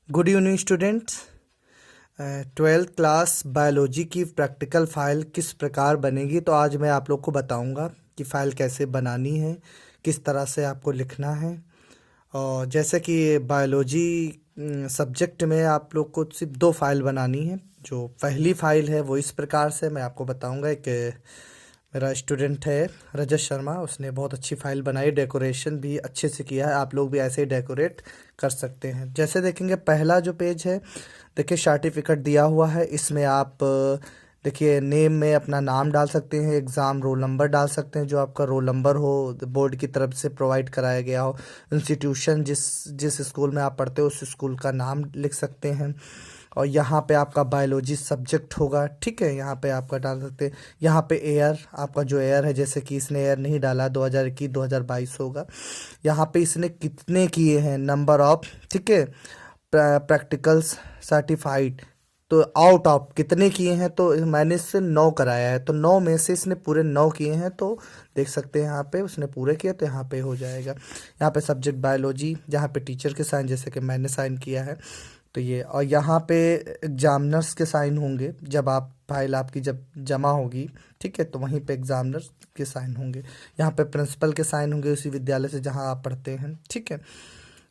Good evening students. 12th class biology की practical file किस प्रकार बनेगी, तो आज मैं आप लोग को बताऊंगा कि फ़ाइल कैसे बनानी है, किस तरह से आपको लिखना है। और जैसे कि बायोलॉजी सब्जेक्ट में आप लोग को सिर्फ 2 फाइल बनानी है। जो पहली फ़ाइल है वो इस प्रकार से मैं आपको बताऊंगा। एक मेरा स्टूडेंट है रजत शर्मा, उसने बहुत अच्छी फ़ाइल बनाई, डेकोरेशन भी अच्छे से किया है। आप लोग भी ऐसे ही डेकोरेट कर सकते हैं। जैसे देखेंगे पहला जो पेज है, देखिए सर्टिफिकेट दिया हुआ है। इसमें आप देखिए नेम में अपना नाम डाल सकते हैं, एग्ज़ाम रोल नंबर डाल सकते हैं, जो आपका रोल नंबर हो, बोर्ड की तरफ से प्रोवाइड कराया गया हो, इंस्टीट्यूशन जिस जिस स्कूल में आप पढ़ते हो उस स्कूल का नाम लिख सकते हैं। और यहाँ पे आपका बायोलॉजी सब्जेक्ट होगा, ठीक है, यहाँ पे आपका डाल सकते हैं। यहाँ पे एयर, आपका जो एयर है, जैसे कि इसने एयर नहीं डाला, 2021 2022 होगा। यहाँ पे इसने कितने किए हैं, नंबर ऑफ, ठीक है, प्रैक्टिकल्स सर्टिफाइड, तो आउट ऑफ कितने किए हैं, तो मैंने इससे 9 कराया है, तो 9 में से इसने पूरे 9 किए हैं, तो देख सकते हैं यहाँ पे उसने पूरे किए, तो यहाँ पे हो जाएगा। यहाँ पे सब्जेक्ट बायोलॉजी, यहाँ पे टीचर के साइन, जैसे कि मैंने साइन किया है, तो ये। और यहाँ पे एग्जामिनर्स के साइन होंगे, जब आप फाइल आपकी जब जमा होगी, ठीक है, तो वहीं पे एग्जामिनर्स के साइन होंगे। यहाँ पे प्रिंसिपल के साइन होंगे उसी विद्यालय से जहाँ आप पढ़ते हैं, ठीक है।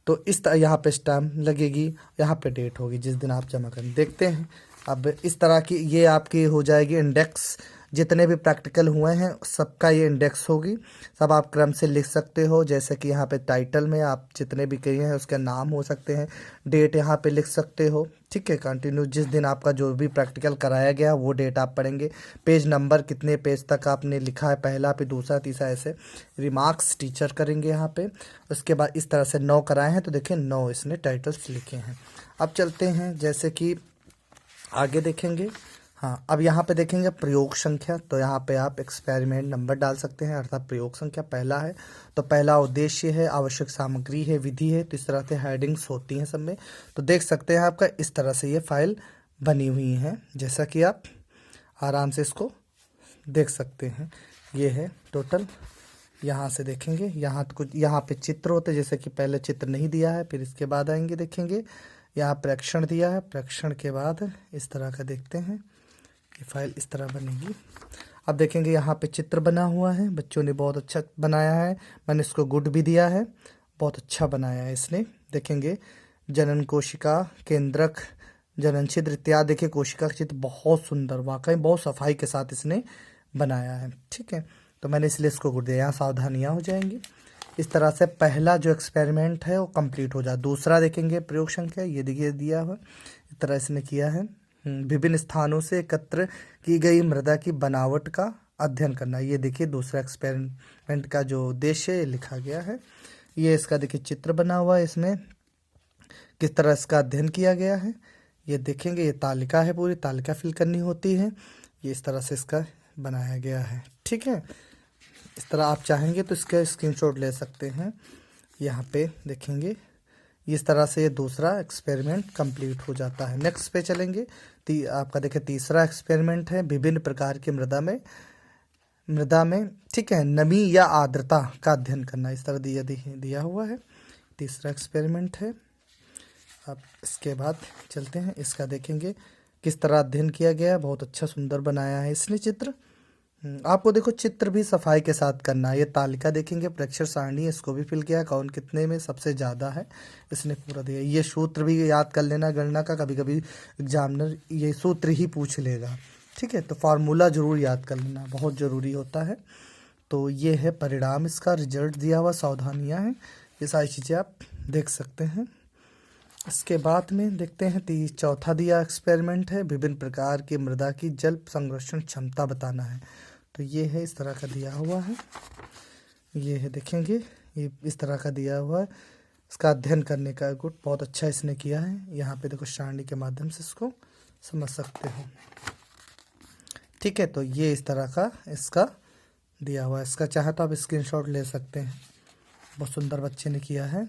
तो इस तरह यहाँ पे स्टैम्प लगेगी, यहाँ पे डेट होगी जिस दिन आप जमा करें। देखते हैं अब इस तरह की ये आपकी हो जाएगी इंडेक्स। जितने भी प्रैक्टिकल हुए हैं सबका ये इंडेक्स होगी। सब आप क्रम से लिख सकते हो, जैसे कि यहाँ पे टाइटल में आप जितने भी किए हैं उसके नाम हो सकते हैं, डेट यहाँ पे लिख सकते हो, ठीक है। कंटिन्यू जिस दिन आपका जो भी प्रैक्टिकल कराया गया वो डेट आप पढ़ेंगे। पेज नंबर कितने पेज तक आपने लिखा है, पहला फिर दूसरा तीसरा, ऐसे रिमार्क्स टीचर करेंगे यहाँ पे। उसके बाद इस तरह से 9 कराए हैं, तो देखिए 9 इसने टाइटल्स लिखे हैं। अब चलते हैं जैसे कि आगे देखेंगे। हाँ, अब यहाँ पे देखेंगे प्रयोग संख्या, तो यहाँ पे आप एक्सपेरिमेंट नंबर डाल सकते हैं, अर्थात प्रयोग संख्या पहला है, तो पहला उद्देश्य है, आवश्यक सामग्री है, विधि है, तो इस तरह से हेडिंग्स होती हैं सब में। तो देख सकते हैं आपका इस तरह से ये फाइल बनी हुई है, जैसा कि आप आराम से इसको देख सकते हैं। ये है टोटल। यहाँ से देखेंगे, यहाँ तो कुछ यहाँ पे चित्र होते हैं, जैसे कि पहले चित्र नहीं दिया है, फिर इसके बाद आएंगे देखेंगे यहाँ प्रेक्षण दिया है, प्रेक्षण के बाद इस तरह का देखते हैं, ये फाइल इस तरह बनेगी। अब देखेंगे यहाँ पे चित्र बना हुआ है, बच्चों ने बहुत अच्छा बनाया है, मैंने इसको गुड भी दिया है, बहुत अच्छा बनाया है इसने। देखेंगे जनन कोशिका, केंद्रक, जनन छिद्र इत्यादि। देखिए कोशिका का चित्र बहुत सुंदर, वाकई बहुत सफाई के साथ इसने बनाया है, ठीक है, तो मैंने इसलिए इसको गुड दिया। यहाँ सावधानियाँ हो जाएंगी। इस तरह से पहला जो एक्सपेरिमेंट है वो कंप्लीट हो जाए। दूसरा देखेंगे प्रयोग संख्या, ये देखिए दिया हुआ इस तरह इसने किया है। विभिन्न स्थानों से एकत्र की गई मृदा की बनावट का अध्ययन करना, ये देखिए दूसरा एक्सपेरिमेंट का जो उद्देश्य है लिखा गया है। ये इसका देखिए चित्र बना हुआ है, इसमें किस तरह इसका अध्ययन किया गया है ये देखेंगे। ये तालिका है, पूरी तालिका फिल करनी होती है, ये इस तरह से इसका बनाया गया है, ठीक है। इस तरह आप चाहेंगे तो इसका स्क्रीनशॉट ले सकते हैं। यहाँ पे देखेंगे इस तरह से ये दूसरा एक्सपेरिमेंट कंप्लीट हो जाता है। नेक्स्ट पे चलेंगे। आपका देखिए तीसरा एक्सपेरिमेंट है, विभिन्न प्रकार की मृदा में, ठीक है, नमी या आर्द्रता का अध्ययन करना, इस तरह दिया हुआ है। तीसरा एक्सपेरिमेंट है। अब इसके बाद चलते हैं, इसका देखेंगे किस तरह अध्ययन किया गया है। बहुत अच्छा सुंदर बनाया है इसने चित्र। आपको देखो चित्र भी सफाई के साथ करना है। ये तालिका देखेंगे, प्रेक्षण सारणी, इसको भी फिल किया, कौन कितने में सबसे ज़्यादा है इसने पूरा दिया। ये सूत्र भी याद कर लेना गणना का, कभी कभी एग्जामिनर ये सूत्र ही पूछ लेगा, ठीक है, तो फार्मूला जरूर याद कर लेना, बहुत ज़रूरी होता है। तो ये है परिणाम, इसका रिजल्ट दिया हुआ, सावधानियाँ हैं, ये सारी चीज़ें आप देख सकते हैं। इसके बाद में देखते हैं चौथा दिया एक्सपेरिमेंट है, विभिन्न प्रकार की मृदा की जल संरक्षण क्षमता बताना है, तो ये है इस तरह का दिया हुआ है। ये है देखेंगे, ये इस तरह का दिया हुआ है, इसका अध्ययन करने का गुड बहुत अच्छा इसने किया है। यहाँ पे देखो सारणी के माध्यम से इसको समझ सकते हो, ठीक है। तो ये इस तरह का इसका दिया हुआ है, इसका चाहे तो आप स्क्रीनशॉट ले सकते हैं। बहुत सुंदर बच्चे ने किया है,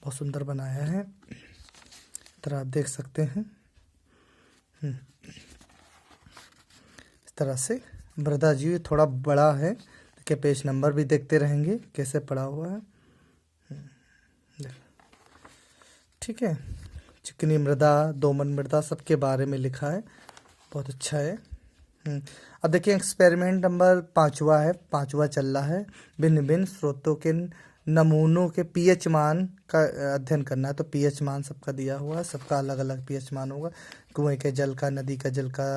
बहुत सुंदर बनाया है, इस तरह आप देख सकते हैं। इस तरह से मृदा जीव थोड़ा बड़ा है, देखिए पेज नंबर भी देखते रहेंगे कैसे पड़ा हुआ है, ठीक है। चिकनी मृदा, दोमट मृदा, सबके बारे में लिखा है। बहुत अच्छा है। अब देखिए एक्सपेरिमेंट नंबर 5वां है, 5वां चल रहा है। भिन्न भिन्न स्रोतों के नमूनों के पीएच मान का अध्ययन करना है। तो पीएच मान सबका दिया हुआ है, सबका अलग अलग पीएच मान होगा। कुएं के जल का, नदी का जल का,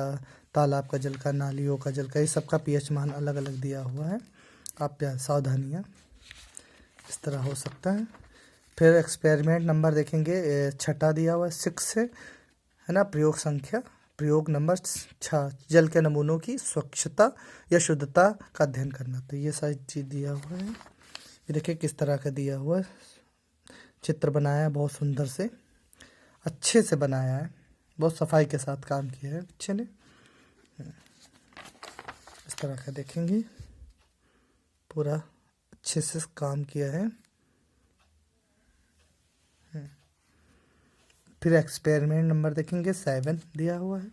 तालाब का जल का, नालियों का जल का, ये सबका पीएच मान अलग अलग दिया हुआ है। आप सावधानियाँ इस तरह हो सकता है। फिर एक्सपेरिमेंट नंबर देखेंगे, छठा दिया हुआ है, 6 है ना। प्रयोग नंबर 6, जल के नमूनों की स्वच्छता या शुद्धता का अध्ययन करना। तो ये सारी चीज़ दिया हुआ है। ये देखिए किस तरह का दिया हुआ है, चित्र बनाया है, बहुत सुंदर से, अच्छे से बनाया है, बहुत सफाई के साथ काम किया है बच्चे ने। इस तरह का देखेंगे, पूरा अच्छे से काम किया है। फिर एक्सपेरिमेंट नंबर देखेंगे 7 दिया हुआ है।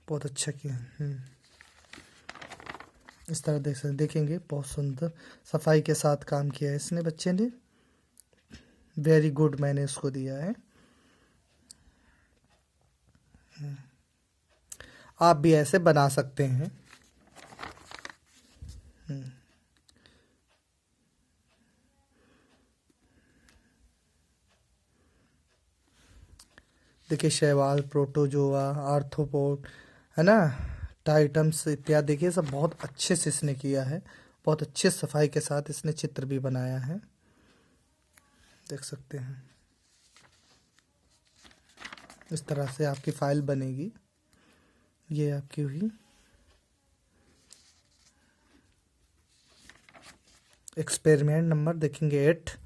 बहुत अच्छा किया। इस तरह देखेंगे, बहुत सुंदर सफाई के साथ काम किया है इसने, बच्चे ने। वेरी गुड मैंने इसको दिया है। आप भी ऐसे बना सकते हैं। देखिए शैवाल, प्रोटोजोआ, आर्थ्रोपोड, है ना, टाइटम्स इत्यादि, देखिए सब बहुत अच्छे से इसने किया है। बहुत अच्छे सफाई के साथ इसने चित्र भी बनाया है, देख सकते हैं। इस तरह से आपकी फाइल बनेगी। ये आपकी हुई एक्सपेरिमेंट नंबर देखेंगे 8।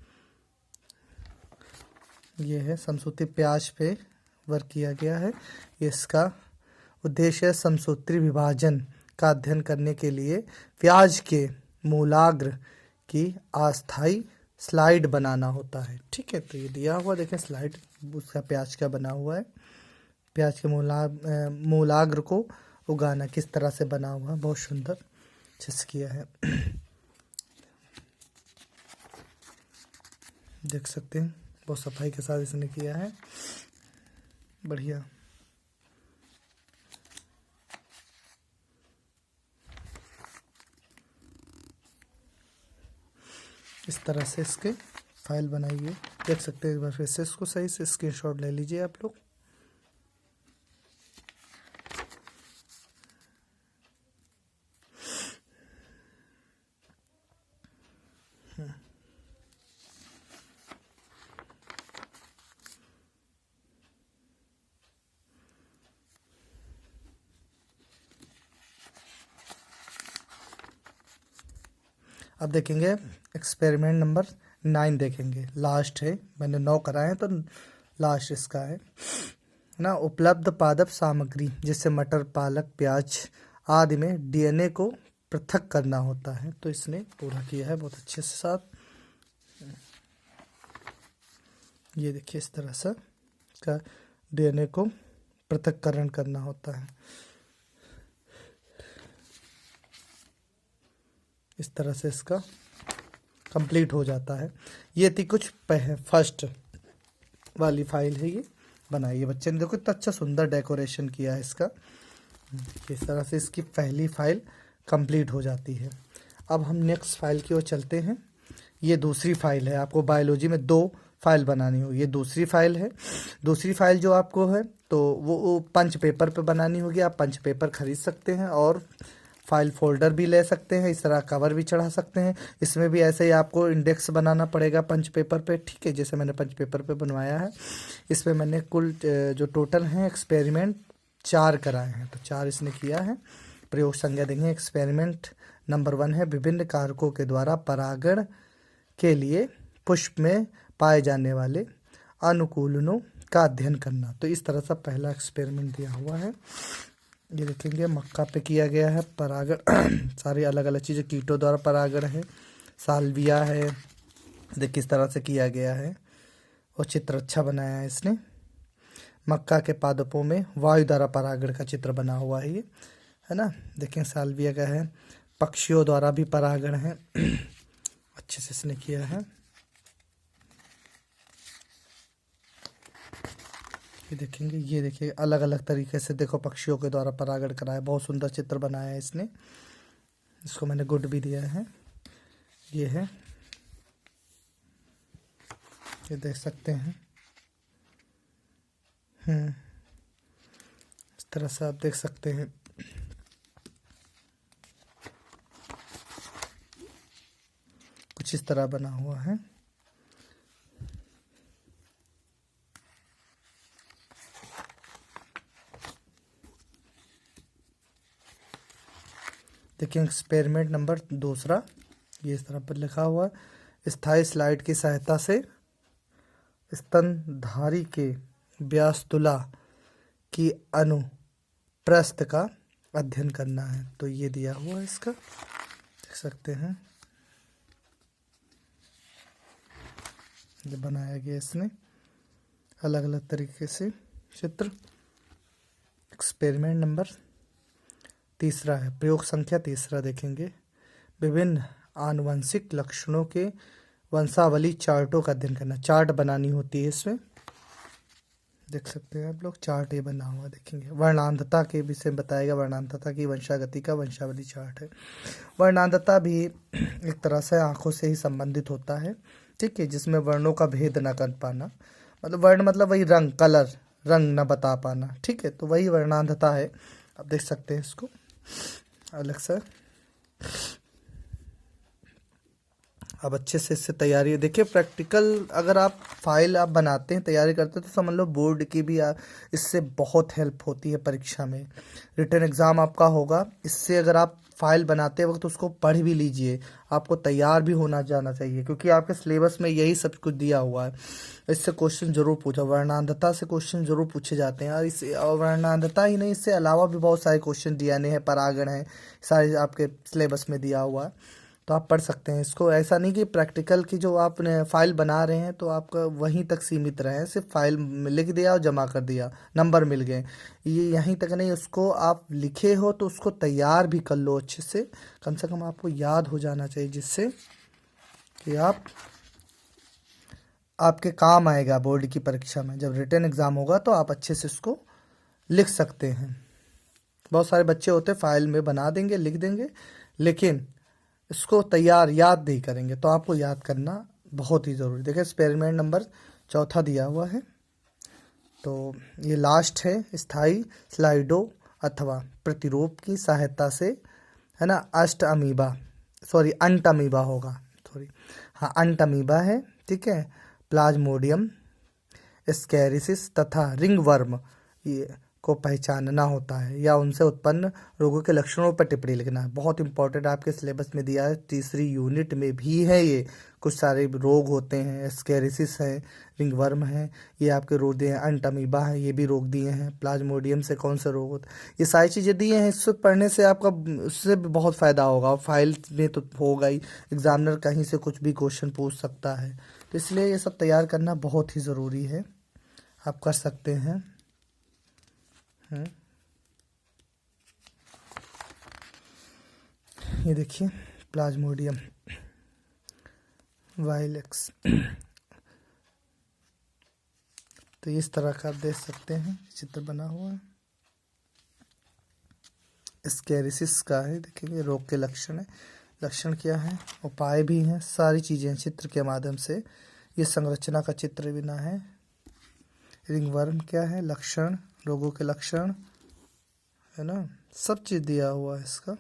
ये है समसूत्री प्याज पे वर्क किया गया है। इसका उद्देश्य समसूत्री विभाजन का अध्ययन करने के लिए प्याज के मूलाग्र की अस्थायी स्लाइड बनाना होता है। ठीक है, तो ये दिया हुआ देखें स्लाइड, उसका प्याज का बना हुआ है। प्याज के मूलाग्र को उगाना किस तरह से बना हुआ है, बहुत सुंदर अच्छे से किया है। देख सकते हैं बहुत सफाई के साथ इसने किया है, बढ़िया। इस तरह से इसके फाइल बनाइए, देख सकते हैं। एक बार फिर से इसको सही से स्क्रीनशॉट ले लीजिए आप लोग। अब देखेंगे एक्सपेरिमेंट नंबर 9 देखेंगे, लास्ट है। मैंने 9 कराए हैं तो लास्ट इसका है ना। उपलब्ध पादप सामग्री जिससे मटर, पालक, प्याज आदि में डीएनए को पृथक करना होता है। तो इसने पूरा किया है बहुत अच्छे से साथ। ये देखिए इस तरह से इसका डीएनए को पृथक्करण करना होता है। इस तरह से इसका कंप्लीट हो जाता है। ये थी कुछ फर्स्ट वाली फाइल है, ये बनाई है बच्चे ने। देखो इतना अच्छा सुंदर डेकोरेशन किया है इसका। इस तरह से इसकी पहली फाइल कंप्लीट हो जाती है। अब हम नेक्स्ट फाइल की ओर चलते हैं। ये दूसरी फाइल है, आपको बायोलॉजी में 2 फाइल बनानी हो। ये दूसरी फाइल है। दूसरी फाइल जो आपको है तो वो पंच पेपर पे बनानी होगी। आप पंच पेपर खरीद सकते हैं और फाइल फोल्डर भी ले सकते हैं। इस तरह कवर भी चढ़ा सकते हैं। इसमें भी ऐसे ही आपको इंडेक्स बनाना पड़ेगा पंच पेपर पे। ठीक है, जैसे मैंने पंच पेपर पे बनवाया है। इसमें मैंने कुल जो टोटल हैं एक्सपेरिमेंट 4 कराए हैं, तो 4 इसने किया है। प्रयोग संज्ञा देंगे। एक्सपेरिमेंट नंबर 1 है विभिन्न कारकों के द्वारा परागण के लिए पुष्प में पाए जाने वाले अनुकूलनों का अध्ययन करना। तो इस तरह से पहला एक्सपेरिमेंट दिया हुआ है। ये देखेंगे मक्का पे किया गया है परागण। सारी अलग अलग चीज़ें कीटों द्वारा परागण है, साल्विया है, देख किस तरह से किया गया है। और चित्र अच्छा बनाया है इसने। मक्का के पादपों में वायु द्वारा परागण का चित्र बना हुआ है, ये है ना। देखें साल्विया का है, पक्षियों द्वारा भी परागण है। अच्छे से इसने किया है। ये देखेंगे, ये देखिए अलग अलग तरीके से देखो पक्षियों के द्वारा परागण कराया, बहुत सुंदर चित्र बनाया है इसने। इसको मैंने गुड भी दिया है। ये है, ये देख सकते हैं। इस तरह से आप देख सकते हैं। कुछ इस तरह बना हुआ है। देखिए एक्सपेरिमेंट नंबर 2, ये इस तरह पर लिखा हुआ है। स्थायी स्लाइड की सहायता से स्तनधारी के व्यास तुला की अनुप्रस्थ का अध्ययन करना है। तो ये दिया हुआ है इसका, देख सकते हैं। ये बनाया गया इसने अलग अलग तरीके से चित्र। एक्सपेरिमेंट नंबर 3 है, प्रयोग संख्या 3 देखेंगे। विभिन्न आनुवंशिक लक्षणों के वंशावली चार्टों का अध्ययन करना। चार्ट बनानी होती है इसमें, देख सकते हैं आप लोग। चार्ट ये बना हुआ देखेंगे। वर्णांधता के विषय में बताएगा, वर्णांधता की वंशागति का वंशावली चार्ट है। वर्णांधता भी एक तरह से आंखों से ही संबंधित होता है, ठीक है, जिसमें वर्णों का भेद न कर पाना, मतलब वर्ण मतलब वही रंग, कलर, रंग न बता पाना, ठीक है, तो वही वर्णांधता है। आप देख सकते हैं इसको अलग से। अब अच्छे से इससे तैयारी देखिए। प्रैक्टिकल अगर आप फाइल आप बनाते हैं, तैयारी करते हैं, तो समझ लो बोर्ड की भी इससे बहुत हेल्प होती है परीक्षा में। रिटन एग्ज़ाम आपका होगा इससे। अगर आप फाइल बनाते वक्त तो उसको पढ़ भी लीजिए, आपको तैयार भी होना जाना चाहिए, क्योंकि आपके सिलेबस में यही सब कुछ दिया हुआ है। इससे क्वेश्चन जरूर पूछा, वर्णांधता से क्वेश्चन जरूर पूछे जाते हैं। और इस वर्णांधता ही नहीं, इससे अलावा भी बहुत सारे क्वेश्चन डीएनए है, परागण है, सारे आपके सिलेबस में दिया हुआ है। तो आप पढ़ सकते हैं इसको। ऐसा नहीं कि प्रैक्टिकल की जो आपने फाइल बना रहे हैं तो आपका वहीं तक सीमित रहे, सिर्फ फाइल लिख दिया और जमा कर दिया, नंबर मिल गए, ये यहीं तक नहीं। उसको आप लिखे हो तो उसको तैयार भी कर लो अच्छे से कम आपको याद हो जाना चाहिए, जिससे कि आपके काम आएगा बोर्ड की परीक्षा में। जब रिटन एग्ज़ाम होगा तो आप अच्छे से उसको लिख सकते हैं। बहुत सारे बच्चे होते फाइल में बना देंगे, लिख देंगे, लेकिन इसको तैयार याद नहीं करेंगे। तो आपको याद करना बहुत ही ज़रूरी। देखिए एक्सपेरिमेंट नंबर 4 दिया हुआ है। तो ये लास्ट है। स्थायी स्लाइडों अथवा प्रतिरूप की सहायता से, है ना, अंट अमीबा होगा, सॉरी, हाँ अंट अमीबा है, ठीक है, प्लाज्मोडियम, एस्केरिसिस तथा रिंगवर्म ये को पहचानना होता है, या उनसे उत्पन्न रोगों के लक्षणों पर टिप्पणी लिखना है। बहुत इंपॉर्टेंट आपके सिलेबस में दिया है, 3री यूनिट में भी है। ये कुछ सारे रोग होते हैं, एस्केरिसिस है, रिंगवर्म है, ये आपके रोग दिए हैं, अंट अमीबा है, ये भी रोग दिए हैं, प्लाज्मोडियम से कौन से रोग होते हैं, ये सारी चीज़ें दिए हैं। इससे पढ़ने से आपका उससे भी बहुत फ़ायदा होगा। और फाइल में तो होगा ही, एग्जामिनर कहीं से कुछ भी क्वेश्चन पूछ सकता है, तो इसलिए ये सब तैयार करना बहुत ही ज़रूरी है। आप कर सकते हैं। ये देखिए प्लाज्मोडियम वाइलेक्स, तो इस तरह का आप देख सकते हैं चित्र बना हुआ है। स्केरिसिस का है, देखेंगे रोग के लक्षण है, लक्षण क्या है, उपाय भी हैं, सारी चीज़ें चित्र के माध्यम से। ये संरचना का चित्र बना है। रिंगवर्म क्या है, लक्षण, रोगों के लक्षण, है ना, सब चीज़ दिया हुआ है इसका।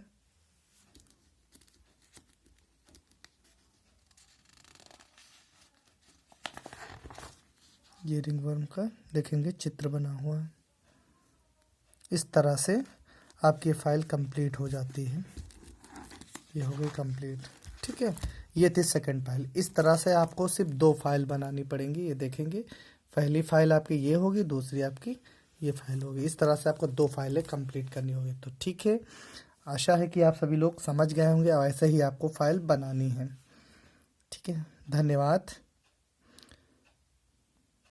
ये रिंगवर्म का देखेंगे चित्र बना हुआ है। इस तरह से आपकी फाइल कंप्लीट हो जाती है। ये हो गई कंप्लीट, ठीक है। ये थी सेकंड फाइल। इस तरह से आपको सिर्फ 2 फाइल बनानी पड़ेंगी। ये देखेंगे, पहली फाइल आपकी ये होगी, दूसरी आपकी ये फाइल होगी। इस तरह से आपको 2 फाइलें कंप्लीट करनी होगी। तो ठीक है, आशा है कि आप सभी लोग समझ गए होंगे और ऐसे ही आपको फाइल बनानी है, ठीक है। धन्यवाद।